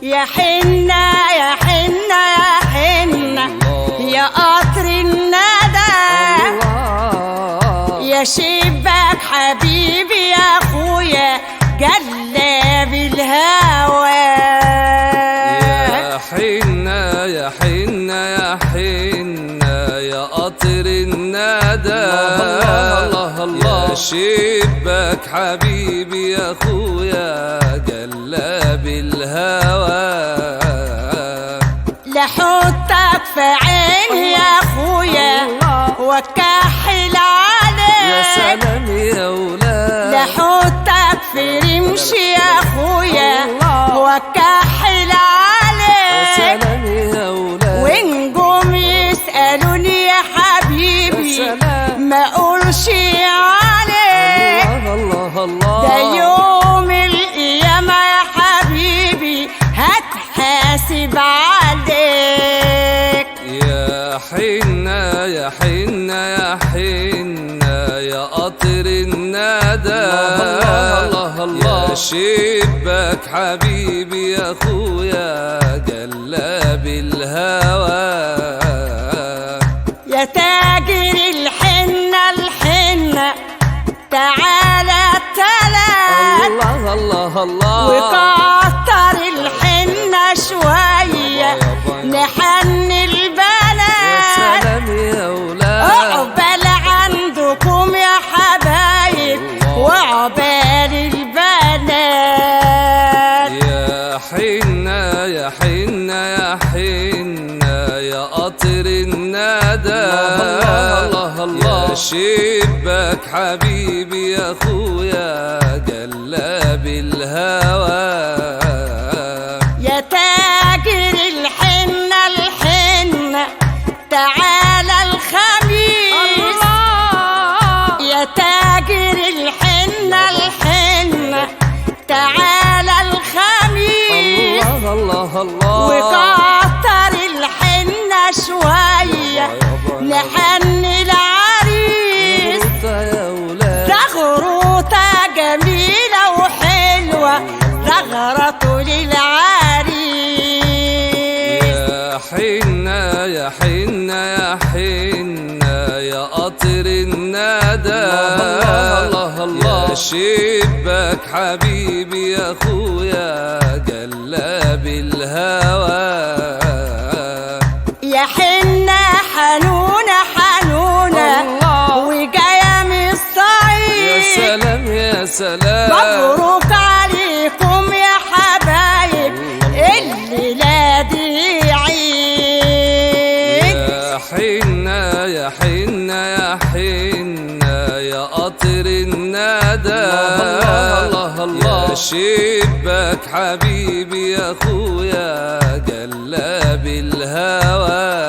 يا حنة يا حنة يا حنة يا قطر الندى يا شباك حبيبي يا اخويا جلاب الهوى يا حنة يا حنة يا حنة يا قطر الندى يا شباك حبيبي يا اخويا جلاب الهوى لحطك في عيني يا اخويا وكحل عليك يا سلام يا ولاد لحطك في رمشي يا اخويا وكحل عليك يا سلام يا ولاد ونجوم يسألوني يا حبيبي ما اقولش عليك الله الله ده يوم القيامة يا حبيبي هتحاسب عليك يا حنة يا حنة يا حنة يا قطر الندى يا شباك حبيبي يا اخويا جلاب الهوى يا تاجر الحنة الحنة تعالى التلات الله الله الله وكتر الحنة شوية نحن البنات يا سلام يا ولاد عقبال عندكم يا حبايب وعقبال البنات يا حنة يا حنة يا حنة يا قطر الندى يا شباك حبيبي يا اخويا جلاب الهوى يا تاجر الحنة الحنة تعالى الخميس يا تاجر الحنة الحنة تعالى الخميس الله الله وكتر الحنة شوية نحن العريس يا ولاد زغروطة جميلة وحلوة زغرته للعريس يا حنة يا حنة يا حنة يا قطر الندى يا شباك حبيبي يا اخويا جلاب الهوى يا حنة حنونة حنونة وجاية من الصعيد يا سلام يا سلام مبروك عليكم يا حبايب الليلة دي عيد يا حنة يا حنة يا حنة يا قطر الندى يا شباك حبيبي يا اخويا جلاب الهوى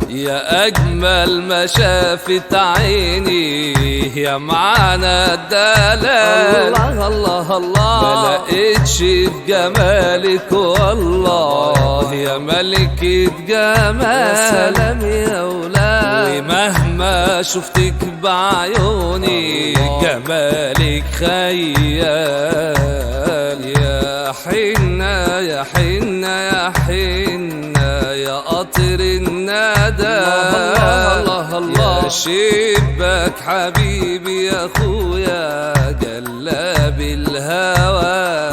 يا أجمل ما شافت عيني يا معنى الدلال الله الله ما لقيتش في جمالك والله يا ملكة جمال يا سلام يا ولاد ومهما شفتك بعيوني جمالك خيال يا حنة يا حنة يا حنة يا قطر الندى يا شباك حبيبي يا اخويا جلاب الهوى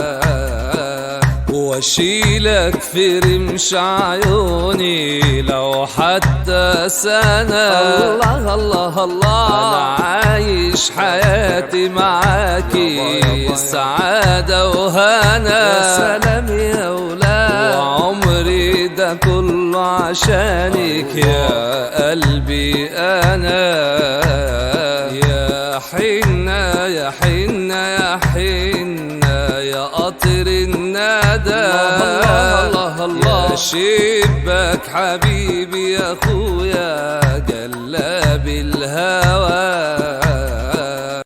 واشيلك في رمش عيوني لو حتى سنة الله الله الله انا عايش حياتي معاكي سعادة وهنا يا سلام يا ولاد وعمري ده كله عشانك يا قلبي انا يا حنة يا حنة يا حنة يا قطر الندى يا شباك حبيبي يا اخويا جلاب الهوى